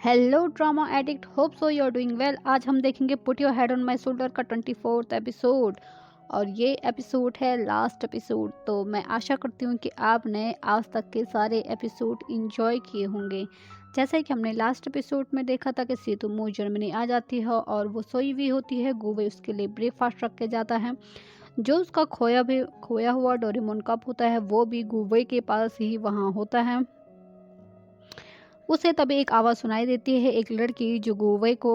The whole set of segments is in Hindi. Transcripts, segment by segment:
Hello drama addict, hope so you are doing well. आज हम देखेंगे put your head on my shoulder का 24th एपिसोड और ये एपिसोड है लास्ट एपिसोड। तो मैं आशा करती हूँ कि आपने आज तक के सारे एपिसोड इंजॉय किए होंगे। जैसे कि हमने लास्ट एपिसोड में देखा था कि सीतुमो जर्मनी आ जाती है और वो सोई हुई होती है। गुवे उसके लिए ब्रेकफास्ट रख के जाता है। जो उसका खोया हुआ डोरेमोन कप होता है वो भी गुवे के पास ही वहाँ होता है। उसे तभी एक आवाज़ सुनाई देती है। एक लड़की जो गुवे को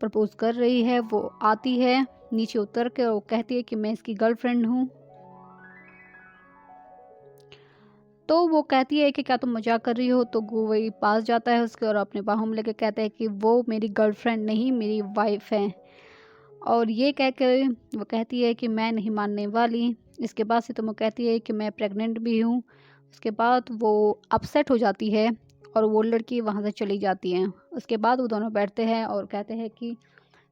प्रपोज कर रही है वो आती है नीचे उतर के और कहती है कि मैं इसकी गर्लफ्रेंड हूँ। तो वो कहती है कि क्या तुम मजाक कर रही हो। तो गुवे पास जाता है उसके और अपने बाहों में लेके कहता है कि वो मेरी गर्लफ्रेंड नहीं, मेरी वाइफ है। और ये कह के वो कहती है कि मैं नहीं मानने वाली। इसके बाद से तो वो कहती है कि मैं प्रेग्नेंट भी हूँ। उसके बाद वो अपसेट हो जाती है और वो लड़की वहाँ से चली जाती है। उसके बाद वो दोनों बैठते हैं और कहते हैं कि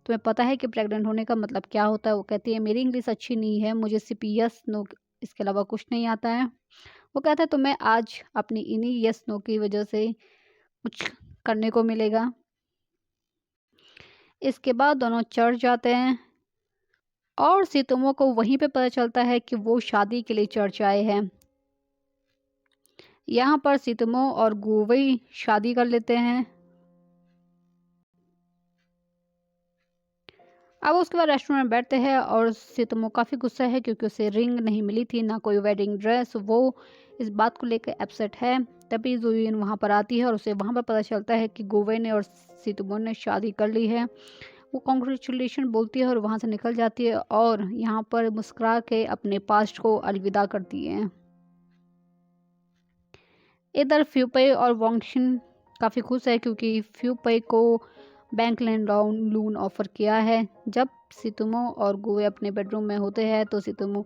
तुम्हें पता है कि प्रेग्नेंट होने का मतलब क्या होता है। वो कहती है मेरी इंग्लिश अच्छी नहीं है, मुझे सिर्फ यस नो इसके अलावा कुछ नहीं आता है। वो कहता है तुम्हें आज अपनी इन्हीं यस नो की वजह से कुछ करने को मिलेगा। इसके बाद दोनों चर्च जाते हैं और सितुमो को वहीं पे पता चलता है कि वो शादी के लिए चर्च आए हैं। यहाँ पर सितुमो और गुवई शादी कर लेते हैं। अब उसके बाद रेस्टोरेंट में बैठते हैं और सितुमो काफ़ी गुस्सा है क्योंकि उसे रिंग नहीं मिली थी, ना कोई वेडिंग ड्रेस। वो इस बात को लेकर अपसेट है। तभी जुइन वहाँ पर आती है और उसे वहाँ पर पता चलता है कि गुवे ने और सितुमो ने शादी कर ली है। वो कॉन्ग्रेचुलेशन बोलती है और वहाँ से निकल जाती है और यहाँ पर मुस्कुरा के अपने पास्ट को अलविदा करती है। इधर फ्यूपे और वांगशिन काफ़ी खुश है क्योंकि फ्यूपे को बैंक लोन ऑफर किया है। जब सितुमो और गुवे अपने बेडरूम में होते हैं तो सितुमो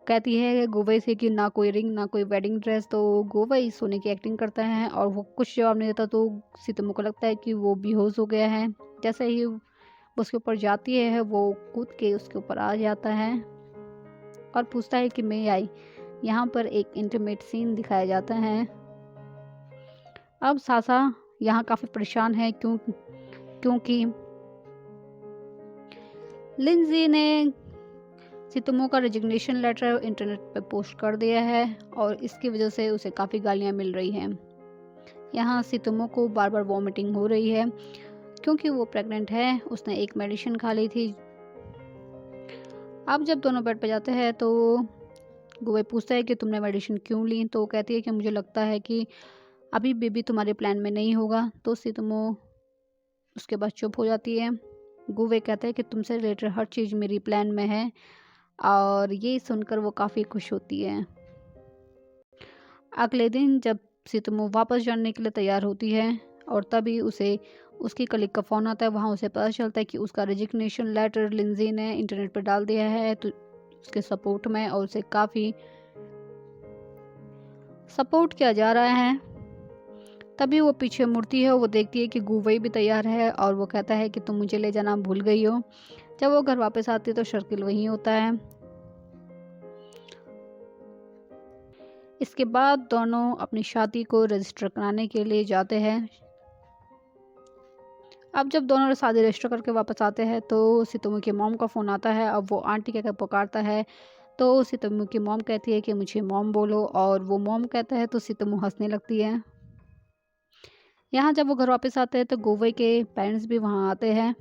कहती है गुवे से कि ना कोई रिंग ना कोई वेडिंग ड्रेस। तो गुवे सोने की एक्टिंग करता है और वो कुछ जवाब नहीं देता। तो सितुमो को लगता है कि वो बेहोश हो गया है। जैसे ही वो उसके ऊपर जाती है वो कूद के उसके ऊपर आ जाता है और पूछता है कि मैं आई। यहाँ पर एक इंटीमेट सीन दिखाया जाता है। अब सासा यहाँ काफ़ी परेशान है क्योंकि लिंजी ने सितुमो का रेजिग्नेशन लेटर इंटरनेट पर पोस्ट कर दिया है और इसकी वजह से उसे काफ़ी गालियाँ मिल रही हैं। यहाँ सितुमो को बार बार वॉमिटिंग हो रही है क्योंकि वो प्रेग्नेंट है। उसने एक मेडिसिन खा ली थी। अब जब दोनों बेड पर जाते हैं तो गुवे पूछता है कि तुमने मेडिसिन क्यों ली। तो वो कहती है कि मुझे लगता है कि अभी बेबी तुम्हारे प्लान में नहीं होगा। तो सितुमो उसके बाद चुप हो जाती है। गुवे कहता है कि तुमसे रिलेटेड हर चीज़ मेरी प्लान में है और ये सुनकर वो काफ़ी खुश होती है। अगले दिन जब सितुमो वापस जाने के लिए तैयार होती है और तभी उसे उसकी कलीग का फ़ोन आता है। वहाँ उसे पता चलता है कि उसका रेजिग्नेशन लेटर लिंजी ने इंटरनेट पर डाल दिया है तो उसके सपोर्ट में और उसे काफ़ी सपोर्ट किया जा रहा है। तभी वो पीछे मुड़ती है। वो देखती है कि गुवई भी तैयार है और वो कहता है कि तुम मुझे ले जाना भूल गई हो। जब वो घर वापस आती है तो शर्किल वहीं होता है। इसके बाद दोनों अपनी शादी को रजिस्टर कराने के लिए जाते हैं। अब जब दोनों शादी रजिस्टर करके वापस आते हैं तो सितुमो की मॉम का फ़ोन आता है। अब वो आंटी कहकर पुकारता है तो सितुमो की मॉम कहती है कि मुझे मॉम बोलो और वो मॉम कहता है तो सितुमो हंसने लगती है। यहाँ जब वो घर वापस आते हैं तो गुवे के पेरेंट्स भी वहाँ आते हैं।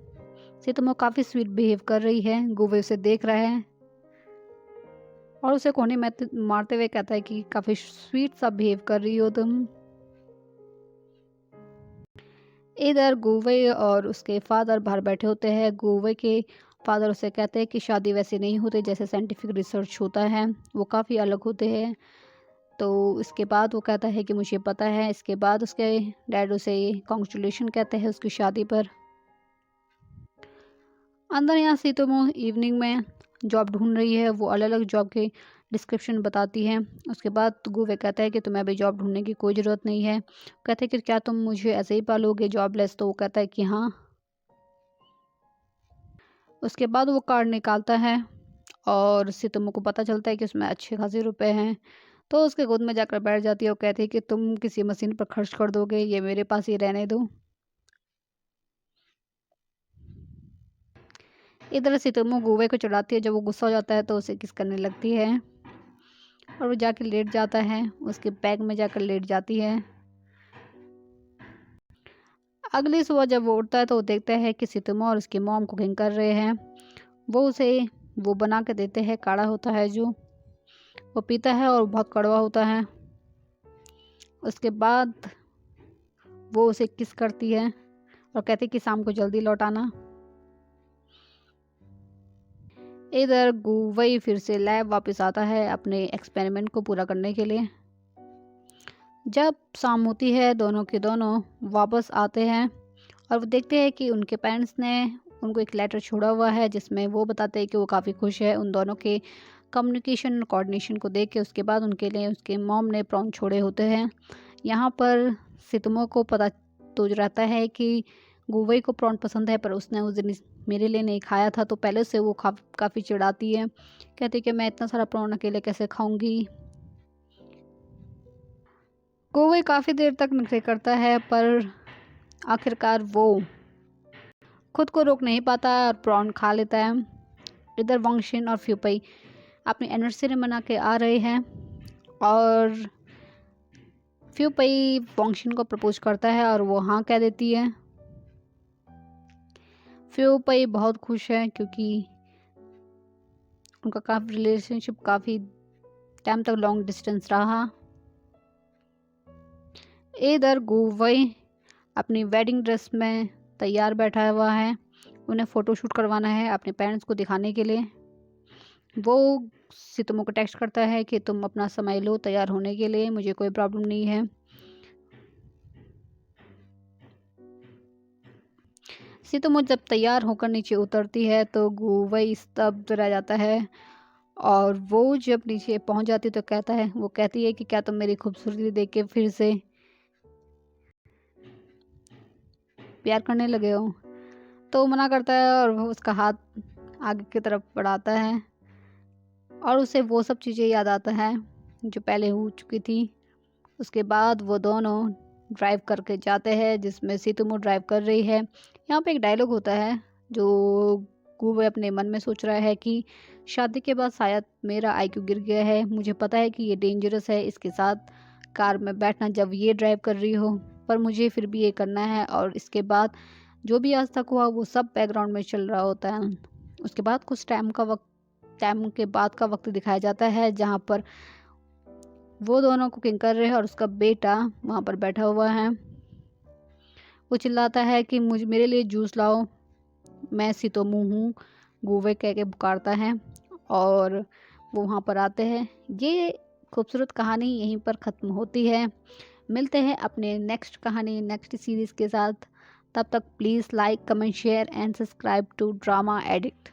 सितुमो काफ़ी स्वीट बिहेव कर रही है। गुवे उसे देख रहा है और उसे कोने मारते हुए कहता है कि काफ़ी स्वीट सा बिहेव कर रही हो तुम। इधर गुवे और उसके फादर बाहर बैठे होते हैं। गुवे के फादर उसे कहते हैं कि शादी वैसे नहीं होती जैसे साइंटिफिक रिसर्च होता है, वो काफ़ी अलग होते हैं। तो इसके बाद वो कहता है कि मुझे पता है। इसके बाद उसके डैड उसे कॉन्ग्रेचुलेशन कहते हैं उसकी शादी पर। अंदर यहाँ सितुमो इवनिंग में जॉब ढूंढ रही है। वो अलग अलग जॉब के डिस्क्रिप्शन बताती है। उसके बाद गुवे कहता है कि तुम्हें अभी जॉब ढूंढने की कोई ज़रूरत नहीं है। कहते हैं कि क्या तुम मुझे ऐसे ही पालोगे जॉबलेस। तो वो कहता है कि हाँ। उसके बाद वो कार्ड निकालता है और सितुमो को पता चलता है कि उसमें अच्छे खासे रुपए हैं। तो उसके गोद में जाकर बैठ जाती है और कहती है कि तुम किसी मशीन पर खर्च कर दोगे, ये मेरे पास ही रहने दो। इधर सितोमो गुवे को चिढ़ाती है, जब वो गुस्सा हो जाता है तो उसे किस करने लगती है और वो जाके लेट जाता है, उसके बैग में जाकर लेट जाती है। अगली सुबह जब वो उठता है तो वो देखता है कि सितोमो और उसकी मॉम कुकिंग कर रहे हैं। वो उसे वो बना के देते हैं, काढ़ा होता है जो वो पीता है और बहुत कड़वा होता है। उसके बाद वो उसे किस करती है और कहती है कि शाम को जल्दी लौट आना। इधर गुवई फिर से लैब वापस आता है अपने एक्सपेरिमेंट को पूरा करने के लिए। जब शाम होती है दोनों के दोनों वापस आते हैं और वो देखते हैं कि उनके पेरेंट्स ने उनको एक लेटर छोड़ा हुआ है जिसमें वो बताते हैं कि वो काफ़ी खुश है उन दोनों के कम्युनिकेशन और कोऑर्डिनेशन को देख के। उसके बाद उनके लिए उसके मॉम ने प्रॉन छोड़े होते हैं। यहाँ पर सितोमो को पता तो रहता है कि गुवई को प्रॉन पसंद है, पर उसने उस दिन मेरे लिए नहीं खाया था, तो पहले से वो काफ़ी चिढ़ाती है, कहती कि मैं इतना सारा प्रॉन अकेले कैसे खाऊंगी। गुवई काफ़ी देर तक नखरे करता है पर आखिरकार वो खुद को रोक नहीं पाता और प्रॉन खा लेता है। इधर वांगशिन और फ्यूपई अपनी एनिवर्सरी मना के आ रहे हैं और फ्यूपई वांगशिन को प्रपोज करता है और वो हाँ कह देती है। फ्यूपई बहुत खुश है क्योंकि उनका काफ़ी रिलेशनशिप काफ़ी टाइम तक लॉन्ग डिस्टेंस रहा। इधर गुवई अपनी वेडिंग ड्रेस में तैयार बैठा हुआ है, उन्हें फ़ोटोशूट करवाना है अपने पेरेंट्स को दिखाने के लिए। वो सितोमो को टेक्स्ट करता है कि तुम अपना समय लो तैयार होने के लिए, मुझे कोई प्रॉब्लम नहीं है। सितोमो जब तैयार होकर नीचे उतरती है तो गुवई स्तब्ध रह जाता है और वो जब नीचे पहुंच जाती तो वो कहती है कि क्या तुम मेरी खूबसूरती देख के फिर से प्यार करने लगे हो। तो मना करता है और वो उसका हाथ आगे की तरफ बढ़ाता है और उसे वो सब चीज़ें याद आता है जो पहले हो चुकी थी। उसके बाद वो दोनों ड्राइव करके जाते हैं जिसमें सितोमो ड्राइव कर रही है। यहाँ पे एक डायलॉग होता है जो गुवे अपने मन में सोच रहा है कि शादी के बाद शायद मेरा आईक्यू गिर गया है, मुझे पता है कि ये डेंजरस है इसके साथ कार में बैठना जब ये ड्राइव कर रही हो, पर मुझे फिर भी ये करना है। और इसके बाद जो भी आज तक हुआ वो सब बैकग्राउंड में चल रहा होता है। उसके बाद कुछ टाइम के बाद का वक्त दिखाया जाता है जहाँ पर वो दोनों कुकिंग कर रहे हैं और उसका बेटा वहाँ पर बैठा हुआ है। वो चिल्लाता है कि मेरे लिए जूस लाओ, मैं सितोमो हूँ, गुवे कह के पुकारता है और वो वहाँ पर आते हैं। ये खूबसूरत कहानी यहीं पर ख़त्म होती है। मिलते हैं अपने नेक्स्ट कहानी नेक्स्ट सीरीज़ के साथ। तब तक please like comment share and subscribe to drama addict.